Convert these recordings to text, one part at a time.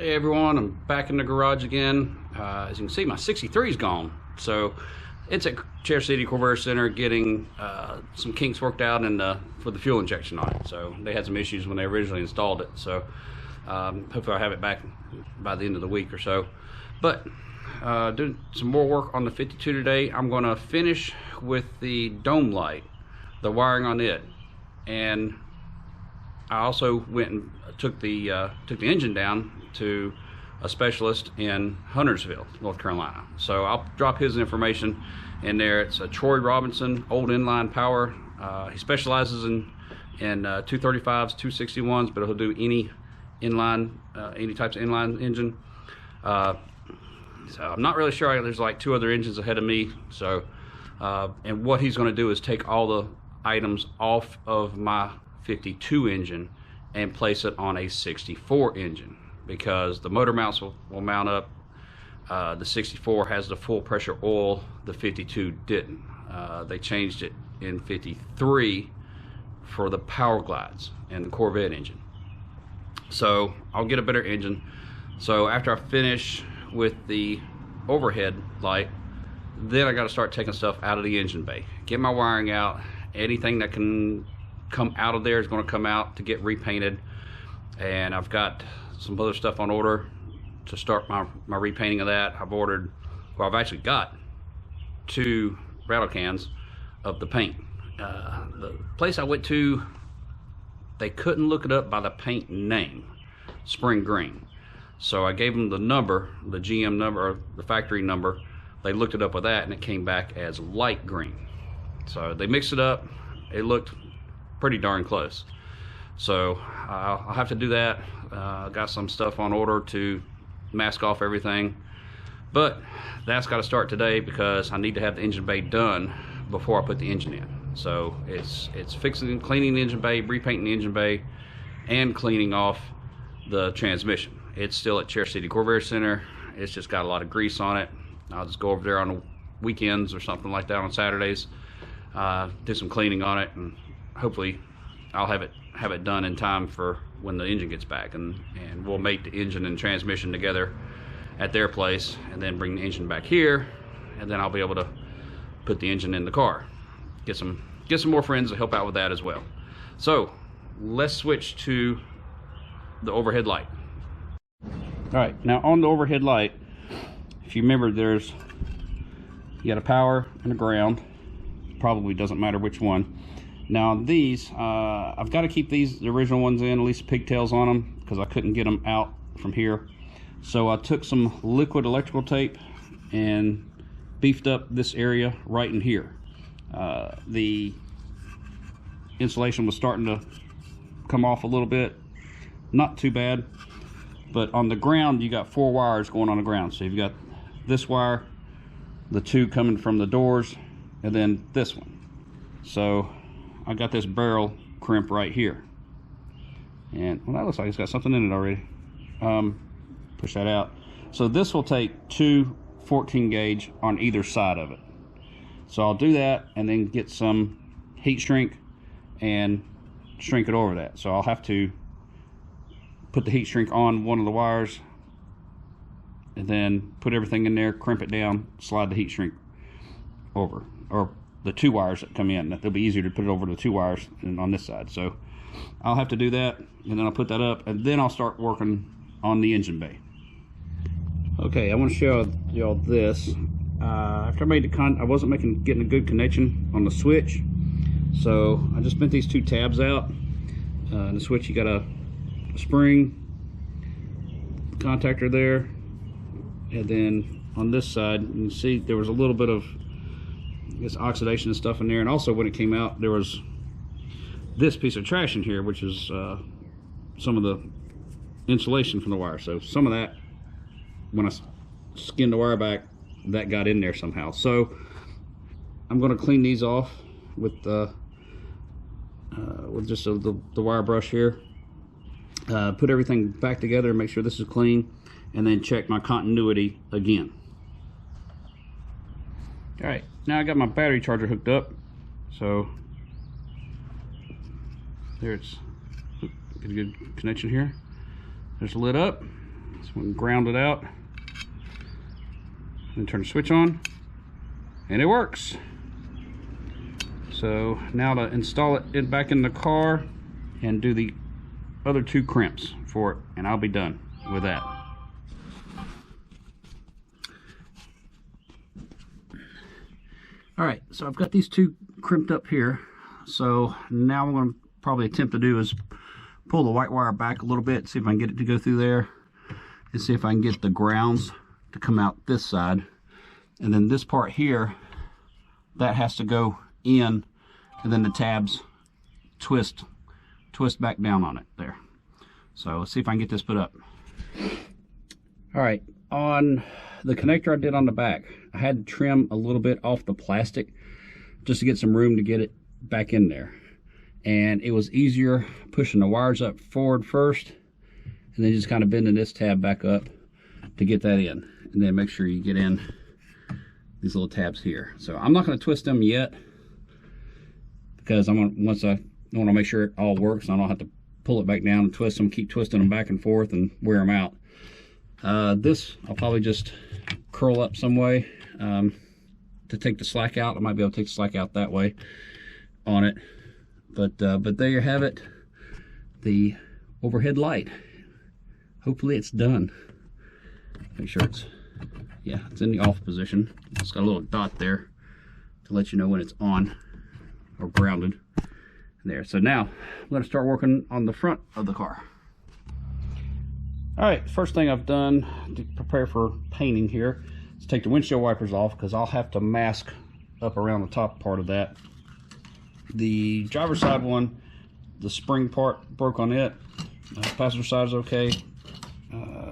Hey everyone, I'm back in the garage again. As you can see, my 63 is gone. So it's at Cherry City Corvair Center getting some kinks worked out for the fuel injection on it. So they had some issues when they originally installed it. So hopefully I'll have it back by the end of the week or so. But doing some more work on the 52 today. I'm going to finish with the dome light, the wiring on it, and I also went and took the engine down to a specialist in Huntersville, North Carolina. So I'll drop his information in there. It's a Troy Robinson, old inline power. He specializes in 235s, 261s, but he'll do any inline, any types of inline engine. So I'm not really sure. There's like 2 other engines ahead of me. So, and what he's going to do is take all the items off of my 52 engine and place it on a 64 engine, because the motor mounts will mount up. The 64 has the full pressure oil, the 52 didn't. They changed it in 53 for the Power Glides and the Corvette engine. So I'll get a better engine. So after I finish with the overhead light, then I got to start taking stuff out of the engine bay, get my wiring out. Anything that can come out of there is going to come out to get repainted, and I've got some other stuff on order to start my repainting of that. I've actually got 2 rattle cans of the paint. The place I went to, they couldn't look it up by the paint name, Spring Green. So I gave them the number, the GM number, or the factory number. They looked it up with that, and it came back as light green. So they mixed it up. It looked pretty darn close. So I'll have to do that. Got some stuff on order to mask off everything, but that's got to start today because I need to have the engine bay done before I put the engine in. So it's fixing, cleaning the engine bay, repainting the engine bay, and cleaning off the transmission. It's still at Cherry City Corvair Center. It's just got a lot of grease on it. I'll just go over there on the weekends or something like that, on Saturdays, do some cleaning on it, and hopefully I'll have it done in time for when the engine gets back, and we'll mate the engine and transmission together at their place, and then bring the engine back here, and then I'll be able to put the engine in the car. Get some more friends to help out with that as well. So let's switch to the overhead light. All right, now on the overhead light, if you remember, you got a power and a ground. Probably doesn't matter which one. Now these, I've got to keep these, the original ones in, at least pigtails on them, because I couldn't get them out from here. So I took some liquid electrical tape and beefed up this area right in here. The insulation was starting to come off a little bit, not too bad, but on the ground you got 4 wires going on the ground. So you've got this wire, the 2 coming from the doors, and then this one. So I got this barrel crimp right here, and well, that looks like it's got something in it already. Push that out. So this will take 2 14 gauge on either side of it. So I'll do that and then get some heat shrink and shrink it over that. So I'll have to put the heat shrink on one of the wires, and then put everything in there, crimp it down, slide the heat shrink over, or the 2 wires that come in. It'll be easier to put it over the 2 wires and on this side. So I'll have to do that, and then I'll put that up, and then I'll start working on the engine bay. Okay, I want to show y'all this. After I made I wasn't getting a good connection on the switch, so I just bent these 2 tabs out. In the switch, you got a spring contactor there, and then on this side, you can see there was a little bit of this oxidation and stuff in there. And also when it came out, there was this piece of trash in here, which is some of the insulation from the wire. So some of that, when I skinned the wire back, that got in there somehow. So I'm going to clean these off with just the wire brush here. Put everything back together and make sure this is clean, and then check my continuity again. All right, now I got my battery charger hooked up, so there, it's get a good connection here. There's the lid up, So we can ground it out and turn the switch on, and it works. So now to install it back in the car and do the other 2 crimps for it, and I'll be done with that. All right, so I've got these 2 crimped up here. So now I'm going to probably attempt to do is pull the white wire back a little bit, see if I can get it to go through there, and see if I can get the grounds to come out this side. And then this part here, that has to go in, and then the tabs twist back down on it there. So let's see if I can get this put up. All right, on the connector I did on the back, I had to trim a little bit off the plastic just to get some room to get it back in there. And it was easier pushing the wires up forward first, and then just kind of bending this tab back up to get that in. And then make sure you get in these little tabs here. So I'm not going to twist them yet, because I want to make sure it all works, and I don't have to pull it back down and twist them, keep twisting them back and forth and wear them out. This I'll probably just curl up some way to take the slack out. I might be able to take the slack out that way on it. But there you have it, the overhead light. Hopefully it's done. Make sure it's, yeah, it's in the off position. It's got a little dot there to let you know when it's on or grounded. There. So now I'm going to start working on the front of the car. All right, first thing I've done to prepare for painting here is take the windshield wipers off, because I'll have to mask up around the top part of that. The driver's side one, the spring part broke on it. Passenger side is okay.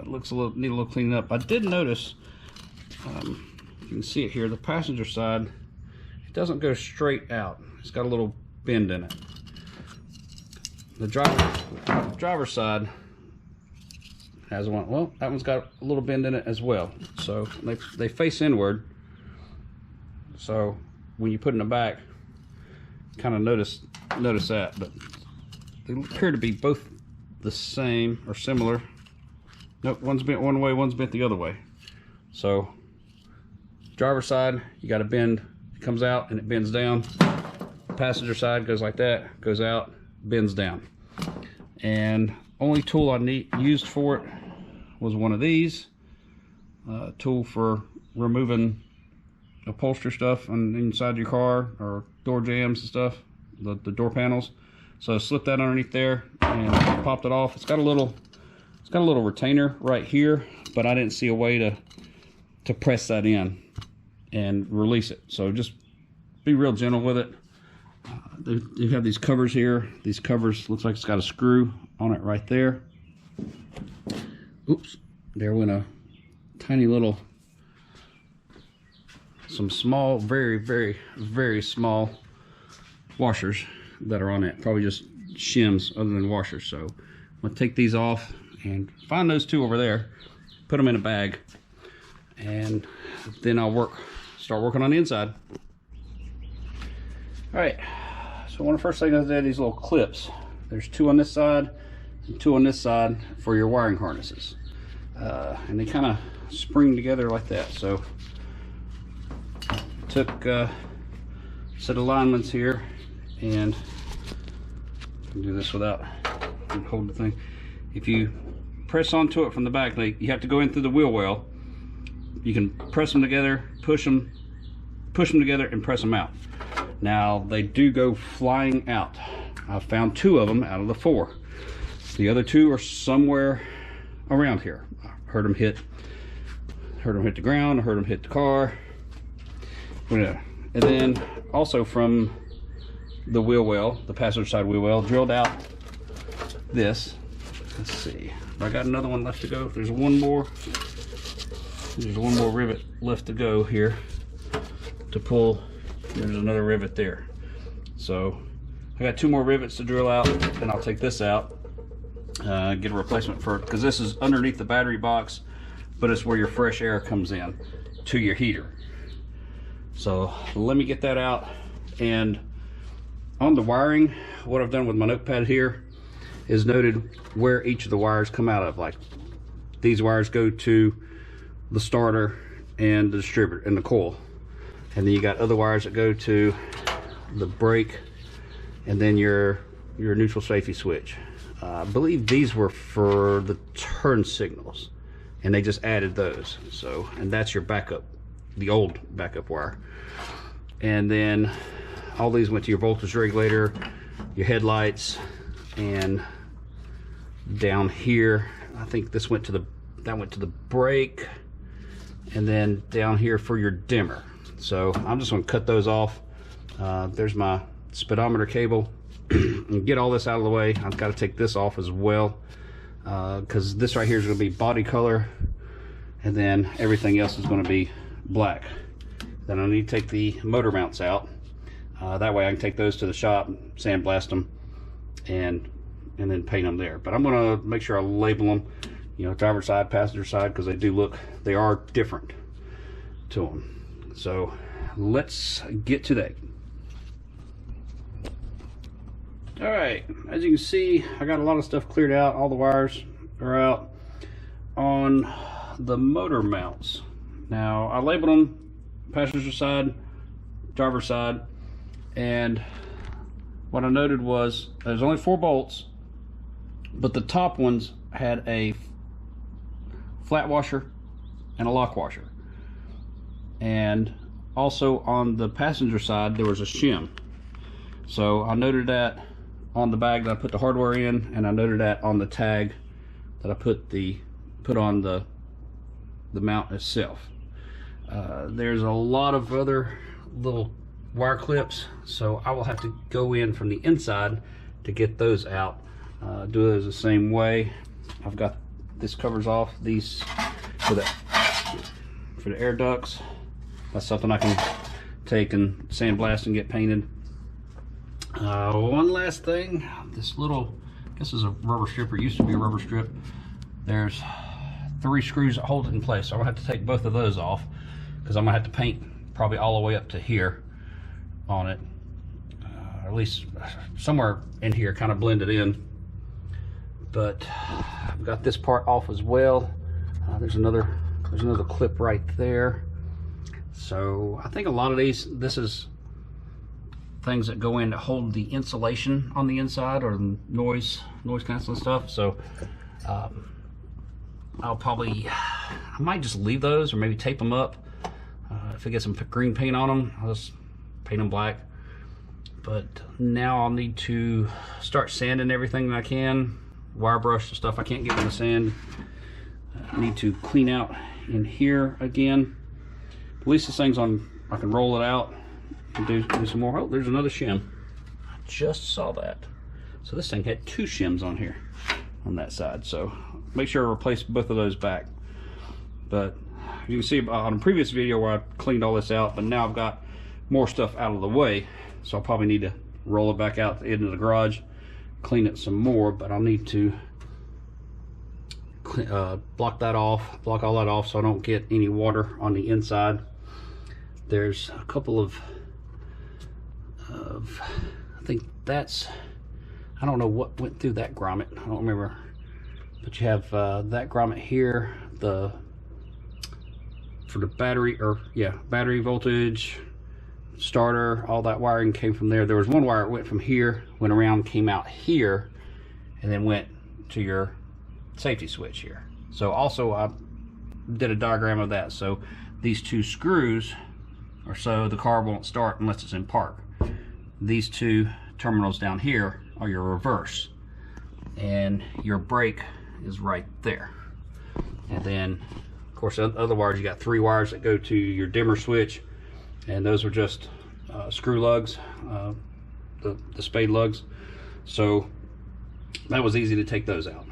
Looks need a little cleaning up. I did notice, you can see it here, the passenger side, it doesn't go straight out. It's got a little bend in it. The driver's side has one. Well, that one's got a little bend in it as well. So they face inward. So when you put it in the back, kind of notice that. But they appear to be both the same or similar. Nope, one's bent one way, one's bent the other way. So driver's side, you got a bend. It comes out and it bends down. Passenger side goes like that, goes out, bends down. And only tool I used for it was one of these, tool for removing upholstery stuff on inside your car, or door jambs and stuff, the door panels. So I slipped that underneath there and popped it off. It's got a little retainer right here, but I didn't see a way to press that in and release it. So just be real gentle with it. They have these covers here. These covers, looks like it's got a screw on it right there. Oops, there went a tiny little, some small, very, very, very small washers that are on it. Probably just shims other than washers. So I'm gonna take these off and find those 2 over there, put them in a bag, and then I'll start working on the inside. All right, so one of the first things I did, these little clips. There's 2 on this side and 2 on this side for your wiring harnesses. And they kind of spring together like that. So took a set of alignments here, and I can do this without holding the thing. If you press onto it from the back, you have to go in through the wheel well. You can press them together, push them together, and press them out. Now they do go flying out. I found 2 of them out of the 4. The other 2 are somewhere around here. I heard them hit the ground. I heard them hit the car. And then also from the wheel well, the passenger side wheel well, drilled out this. Let's see. I got another one left to go. There's one more rivet left to go here to pull. There's another rivet there. So I got 2 more rivets to drill out, and I'll take this out, get a replacement for it, because this is underneath the battery box, but it's where your fresh air comes in to your heater. So let me get that out. And on the wiring, what I've done with my notepad here is noted where each of the wires come out of. Like these wires go to the starter and the distributor and the coil, and then you got other wires that go to the brake and then your neutral safety switch. I believe these were for the turn signals, and they just added those. So, and that's your backup, the old backup wire. And then all these went to your voltage regulator, your headlights, and down here, I think this went to the brake, and then down here for your dimmer. So I'm just going to cut those off. There's my speedometer cable. And get all this out of the way. I've got to take this off as well, because this right here is going to be body color, and then everything else is going to be black. Then I need to take the motor mounts out. That way I can take those to the shop, sandblast them, and then paint them there. But I'm going to make sure I label them, you know, driver side, passenger side, because they are different to them. So let's get to that. All right, as you can see, I got a lot of stuff cleared out. All the wires are out on the motor mounts. Now, I labeled them passenger side, driver side, and what I noted was there's only 4 bolts, but the top ones had a flat washer and a lock washer. And also on the passenger side, there was a shim. So I noted that on the bag that I put the hardware in, and I noted that on the tag that I put on the mount itself. There's a lot of other little wire clips, so I will have to go in from the inside to get those out. Do those the same way. I've got this covers off these for the air ducts. That's something I can take and sandblast and get painted. One last thing, this little, this is a rubber strip, or used to be a rubber strip. There's 3 screws that hold it in place, so I'm gonna have to take both of those off, because I'm gonna have to paint probably all the way up to here on it, at least somewhere in here, kind of blend it in. But I've got this part off as well. There's another clip right there. So I think a lot of this is things that go in to hold the insulation on the inside, or the noise canceling stuff. So I might just leave those, or maybe tape them up. If I get some green paint on them, I'll just paint them black. But now I'll need to start sanding everything that I can, wire brush the stuff I can't get with the sand. I need to clean out in here again. At least this thing's on, I can roll it out and do some more. Oh, there's another shim. I just saw that. So this thing had 2 shims on here on that side. So make sure I replace both of those back. But you can see on a previous video where I cleaned all this out, but now I've got more stuff out of the way. So I'll probably need to roll it back out into the garage, clean it some more, but I'll need to block all that off so I don't get any water on the inside. There's a couple of I think that's, I don't know what went through that grommet, I don't remember, but you have that grommet here, for the battery, battery voltage, starter, all that wiring came from there. There was one wire that went from here, went around, came out here, and then went to your safety switch here. So also I did a diagram of that. So these 2 screws, or so, the car won't start unless it's in park. These 2 terminals down here are your reverse, and your brake is right there. And then of course other wires, you got 3 wires that go to your dimmer switch, and those are just screw lugs, the spade lugs. So that was easy to take those out.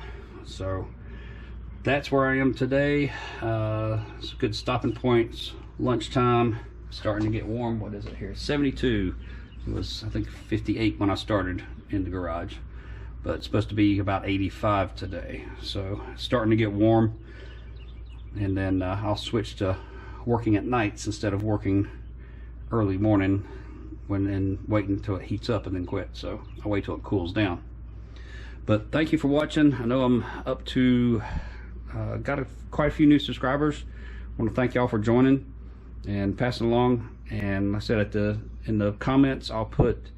So that's where I am today. It's good stopping points. Lunchtime, starting to get warm. What is it here? 72. It was, I think, 58 when I started in the garage, but it's supposed to be about 85 today. So it's starting to get warm, and then I'll switch to working at nights instead of working early morning, and waiting until it heats up and then quit. So I'll wait till it cools down. But thank you for watching. I know I'm up to got quite a few new subscribers. I want to thank y'all for joining and passing along. And like I said, in the comments, I'll put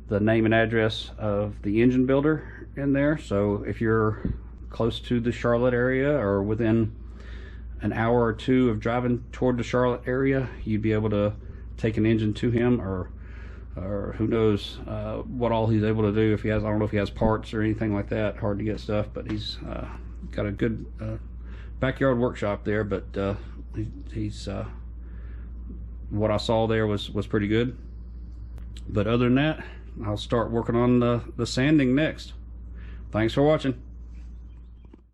the name and address of the engine builder in there. So if you're close to the Charlotte area or within an hour or two of driving toward the Charlotte area, you'd be able to take an engine to him, or who knows what all he's able to do. If he has, I don't know if he has parts or anything like that, hard to get stuff, but he's got a good backyard workshop there. But he's what I saw there was pretty good. But other than that, I'll start working on the sanding next. Thanks for watching.